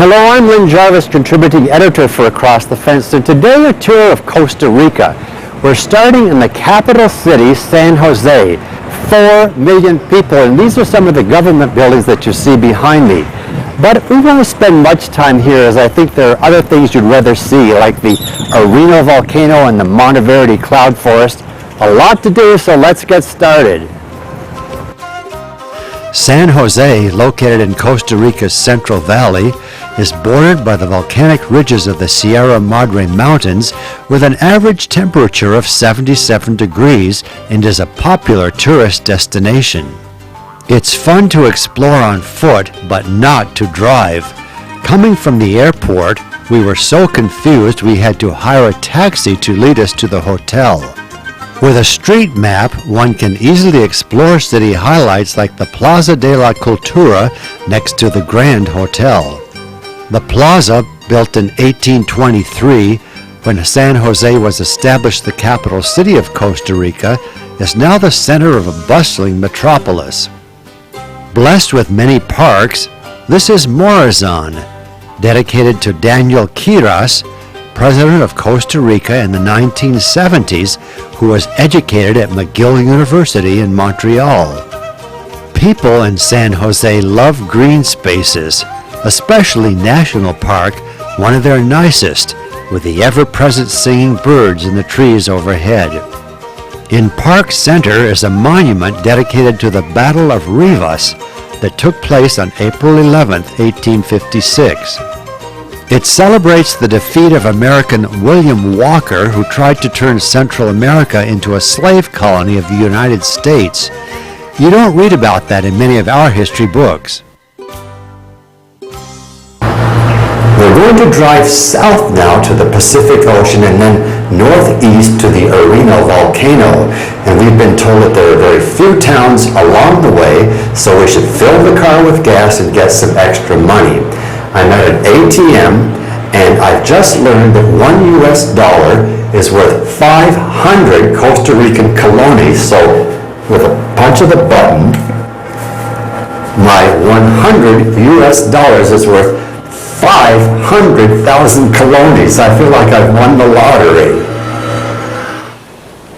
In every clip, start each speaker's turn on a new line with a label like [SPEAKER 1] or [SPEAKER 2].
[SPEAKER 1] Hello, I'm Lyn Jarvis, contributing editor for Across the Fence, and today a tour of Costa Rica. We're starting in the capital city, San Jose. 4 million people, and these are some of the government buildings that you see behind me. But we won't spend much time here, as I think there are other things you'd rather see, like the Arenal Volcano and the Monteverde cloud forest. A lot to do, so let's get started. San Jose, located in Costa Rica's Central Valley, is bordered by the volcanic ridges of the Sierra Madre Mountains with an average temperature of 77 degrees and is a popular tourist destination. It's fun to explore on foot, but not to drive. Coming from the airport, we were so confused we had to hire a taxi to lead us to the hotel. With a street map, one can easily explore city highlights like the Plaza de la Cultura next to the Grand Hotel. The plaza, built in 1823, when San Jose was established the capital city of Costa Rica, is now the center of a bustling metropolis. Blessed with many parks, this is Morazan, dedicated to Daniel Quiras, president of Costa Rica in the 1970s, who was educated at McGill University in Montreal. People in San Jose love green spaces, especially National Park, one of their nicest, with the ever-present singing birds in the trees overhead. In Park Center is a monument dedicated to the Battle of Rivas that took place on April 11, 1856. It celebrates the defeat of American William Walker, who tried to turn Central America into a slave colony of the United States. You don't read about that in many of our history books. We're going to drive south now to the Pacific Ocean and then northeast to the Arenal Volcano. And we've been told that there are very few towns along the way, so we should fill the car with gas and get some extra money. I'm at an ATM, and I've just learned that $1 is worth 500 Costa Rican colones. So with a punch of the button, my $100 is worth 500,000 colones. I feel like I've won the lottery.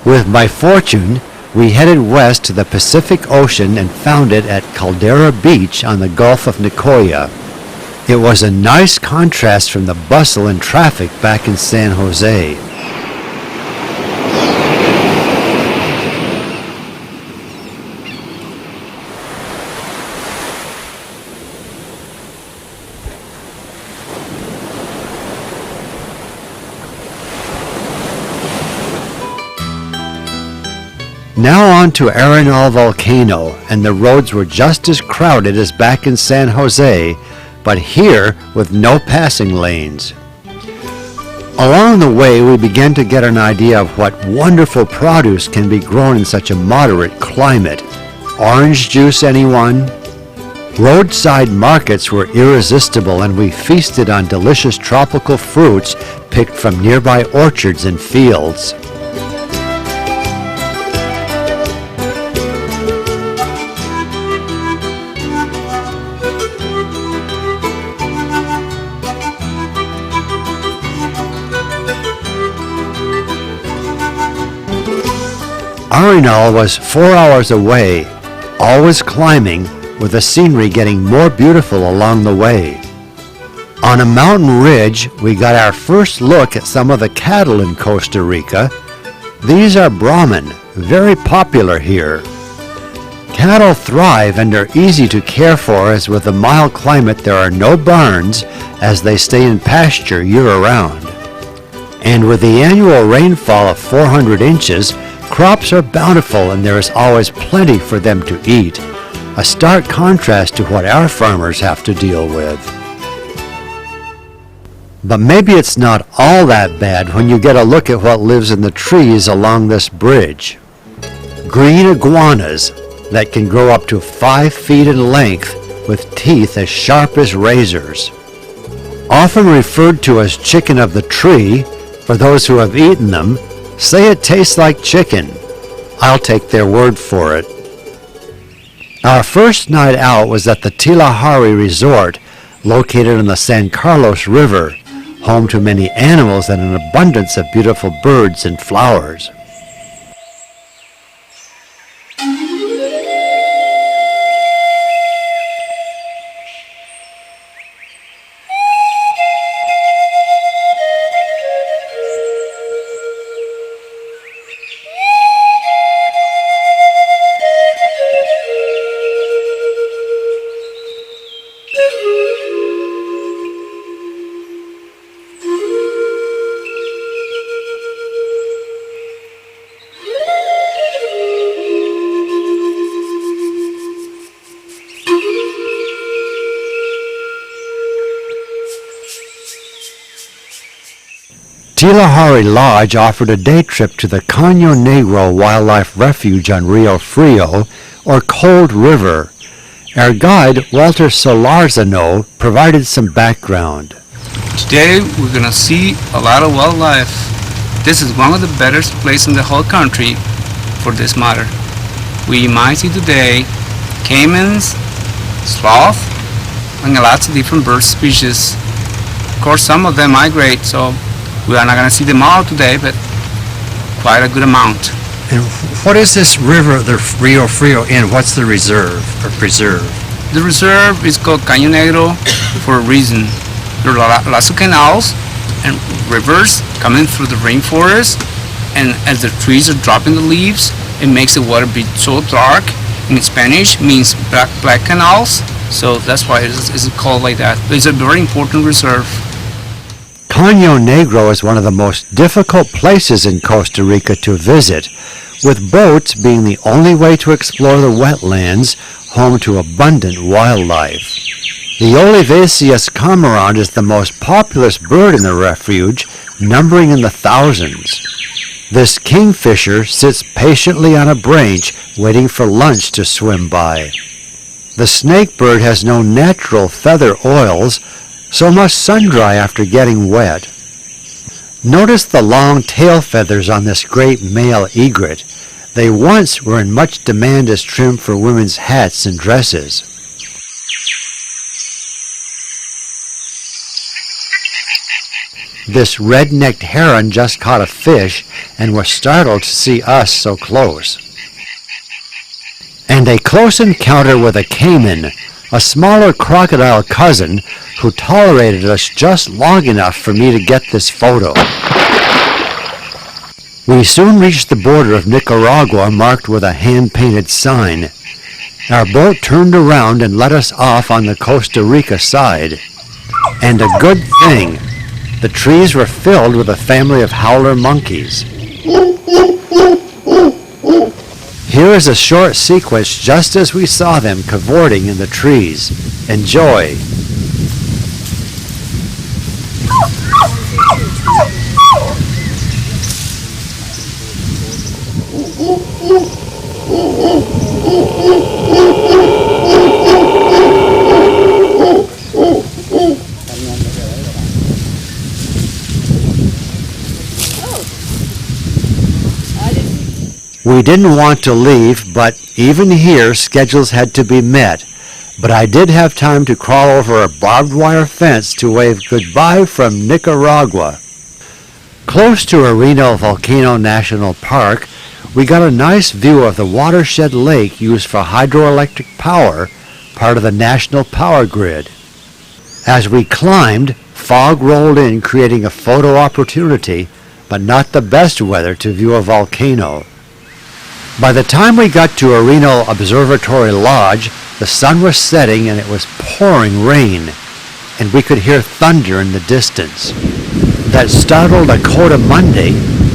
[SPEAKER 1] With my fortune, we headed west to the Pacific Ocean and found it at Caldera Beach on the Gulf of Nicoya. It was a nice contrast from the bustle and traffic back in San Jose. Now on to Arenal Volcano, and the roads were just as crowded as back in San Jose, but here with no passing lanes. Along the way, we began to get an idea of what wonderful produce can be grown in such a moderate climate. Orange juice, anyone? Roadside markets were irresistible, and we feasted on delicious tropical fruits picked from nearby orchards and fields. Arenal was 4 hours away, always climbing, with the scenery getting more beautiful along the way. On a mountain ridge, we got our first look at some of the cattle in Costa Rica. These are Brahman, very popular here. Cattle thrive and are easy to care for, as with the mild climate there are no barns, as they stay in pasture year-round. And with the annual rainfall of 400 inches, crops are bountiful and there is always plenty for them to eat, a stark contrast to what our farmers have to deal with. But maybe it's not all that bad when you get a look at what lives in the trees along this bridge. Green iguanas that can grow up to 5 feet in length with teeth as sharp as razors. Often referred to as chicken of the tree, for those who have eaten them, say it tastes like chicken. I'll take their word for it. Our first night out was at the Tilahari Resort, located on the San Carlos River, home to many animals and an abundance of beautiful birds and flowers. Tilahari Lodge offered a day trip to the Caño Negro Wildlife Refuge on Rio Frio, or Cold River. Our guide, Walter Solarzano, provided some background.
[SPEAKER 2] Today we're going to see a lot of wildlife. This is one of the better places in the whole country for this matter. We might see today caimans, sloth, and lots of different bird species. Of course, some of them migrate, so we are not going to see them all today, but quite a good amount.
[SPEAKER 1] And what is this river, the Rio Frio, in? What's the reserve or preserve?
[SPEAKER 2] The reserve is called Caño Negro for a reason. There are lots of canals and rivers coming through the rainforest, and as the trees are dropping the leaves, it makes the water be so dark. In Spanish, means black canals, so that's why it's called like that. It's a very important reserve.
[SPEAKER 1] Caño Negro is one of the most difficult places in Costa Rica to visit, with boats being the only way to explore the wetlands, home to abundant wildlife. The Olivaceous cormorant is the most populous bird in the refuge, numbering in the thousands. This kingfisher sits patiently on a branch, waiting for lunch to swim by. The snakebird has no natural feather oils, so must sun-dry after getting wet. Notice the long tail feathers on this great male egret. They once were in much demand as trim for women's hats and dresses. This red-necked heron just caught a fish and was startled to see us so close. And a close encounter with a caiman, a smaller crocodile cousin who tolerated us just long enough for me to get this photo. We soon reached the border of Nicaragua, marked with a hand-painted sign. Our boat turned around and let us off on the Costa Rica side. And a good thing. The trees were filled with a family of howler monkeys. Here is a short sequence just as we saw them cavorting in the trees. Enjoy. We didn't want to leave, but even here schedules had to be met. But I did have time to crawl over a barbed wire fence to wave goodbye from Nicaragua. Close to Arenal Volcano National Park, we got a nice view of the watershed lake used for hydroelectric power, part of the national power grid. As we climbed, fog rolled in, creating a photo opportunity, but not the best weather to view a volcano. By the time we got to Arenal Observatory Lodge, the sun was setting and it was pouring rain, and we could hear thunder in the distance. That startled a Coda Monday,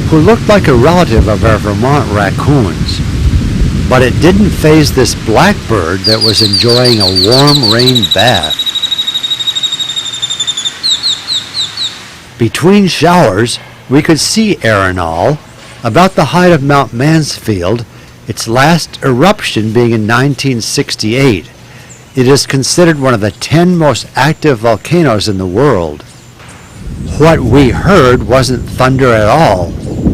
[SPEAKER 1] who looked like a relative of our Vermont raccoons. But it didn't faze this blackbird that was enjoying a warm rain bath. Between showers, we could see Arenal, about the height of Mount Mansfield, its last eruption being in 1968. It is considered one of the 10 most active volcanoes in the world. What we heard wasn't thunder at all.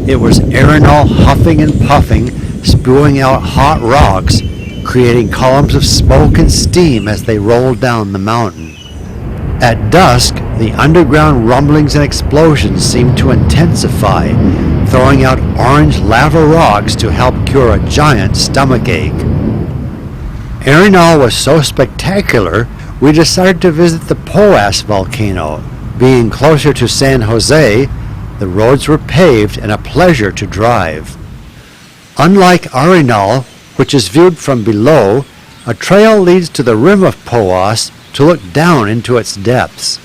[SPEAKER 1] It was Arenal huffing and puffing, spewing out hot rocks, creating columns of smoke and steam as they rolled down the mountain. At dusk, the underground rumblings and explosions seemed to intensify, throwing out orange lava rocks to help cure a giant stomachache. Arenal was so spectacular, we decided to visit the Poas volcano. Being closer to San Jose, the roads were paved and a pleasure to drive. Unlike Arenal, which is viewed from below, a trail leads to the rim of Poas to look down into its depths.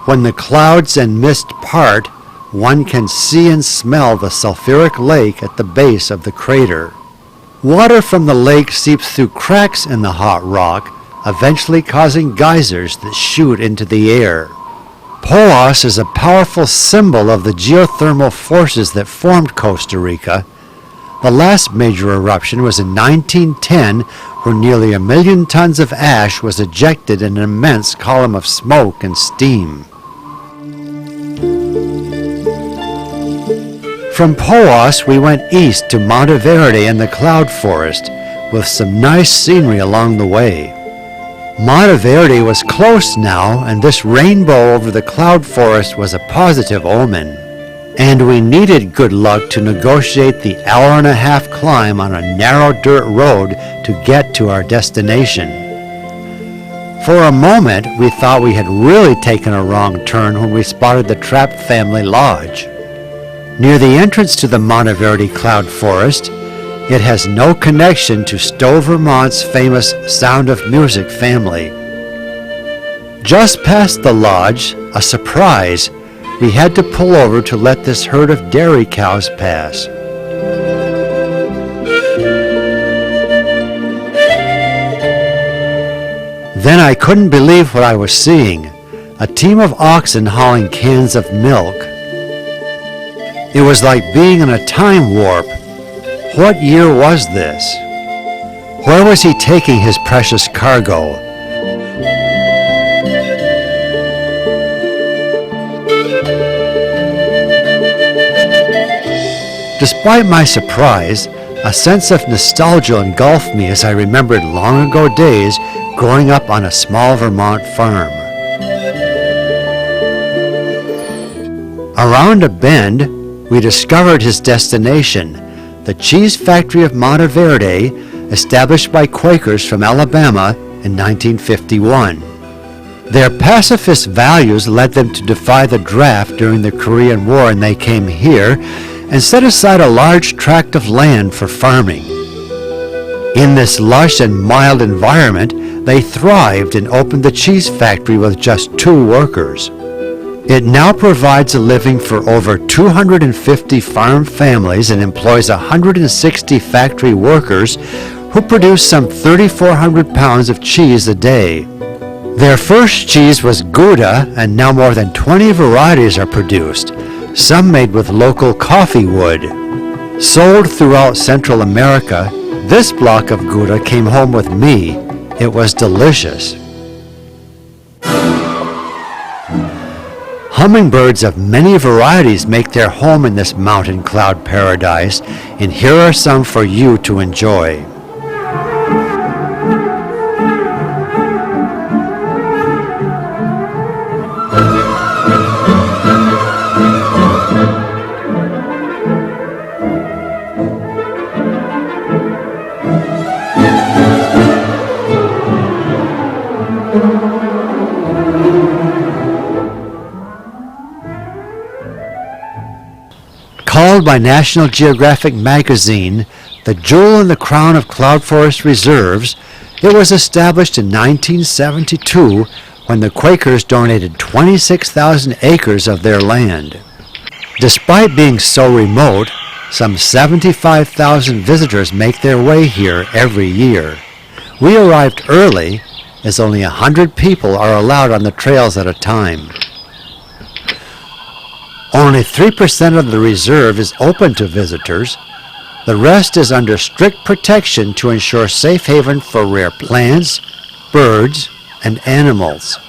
[SPEAKER 1] When the clouds and mist part, one can see and smell the sulfuric lake at the base of the crater. Water from the lake seeps through cracks in the hot rock, eventually causing geysers that shoot into the air. Poas is a powerful symbol of the geothermal forces that formed Costa Rica. The last major eruption was in 1910, where nearly 1 million tons of ash was ejected in an immense column of smoke and steam. From Poas, we went east to Monteverde and the cloud forest, with some nice scenery along the way. Monteverde was close now, and this rainbow over the cloud forest was a positive omen. And we needed good luck to negotiate the hour-and-a-half climb on a narrow dirt road to get to our destination. For a moment, we thought we had really taken a wrong turn when we spotted the Trapp family lodge. Near the entrance to the Monteverde cloud forest, it has no connection to Stowe, Vermont's famous Sound of Music family. Just past the lodge, a surprise, we had to pull over to let this herd of dairy cows pass. Then I couldn't believe what I was seeing, a team of oxen hauling cans of milk. It was like being in a time warp. What year was this? Where was he taking his precious cargo? Despite my surprise, a sense of nostalgia engulfed me as I remembered long ago days growing up on a small Vermont farm. Around a bend, we discovered his destination, the cheese factory of Monteverde, established by Quakers from Alabama in 1951. Their pacifist values led them to defy the draft during the Korean War, and they came here and set aside a large tract of land for farming. In this lush and mild environment, they thrived and opened the cheese factory with just 2 workers. It now provides a living for over 250 farm families and employs 160 factory workers who produce some 3,400 pounds of cheese a day. Their first cheese was Gouda, and now more than 20 varieties are produced, some made with local coffee wood. Sold throughout Central America, this block of Gouda came home with me. It was delicious. Hummingbirds of many varieties make their home in this mountain cloud paradise, and here are some for you to enjoy. Called by National Geographic magazine the jewel in the crown of cloud forest reserves, it was established in 1972 when the Quakers donated 26,000 acres of their land. Despite being so remote, some 75,000 visitors make their way here every year. We arrived early, as only 100 people are allowed on the trails at a time. Only 3% of the reserve is open to visitors. The rest is under strict protection to ensure safe haven for rare plants, birds, and animals.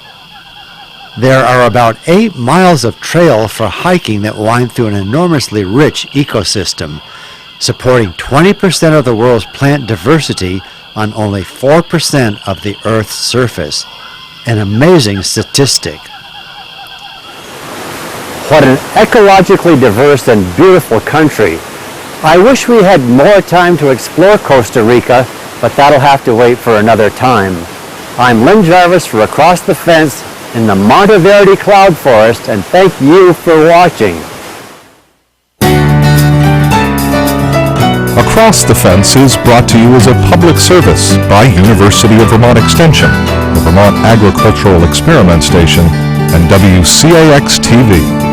[SPEAKER 1] There are about 8 miles of trail for hiking that wind through an enormously rich ecosystem, supporting 20% of the world's plant diversity on only 4% of the Earth's surface. an amazing statistic. What an ecologically diverse and beautiful country. I wish we had more time to explore Costa Rica, but that'll have to wait for another time. I'm Lyn Jarvis for Across the Fence in the Monteverde cloud forest, and thank you for watching.
[SPEAKER 3] Across the Fence is brought to you as a public service by University of Vermont Extension, the Vermont Agricultural Experiment Station, and WCAX-TV.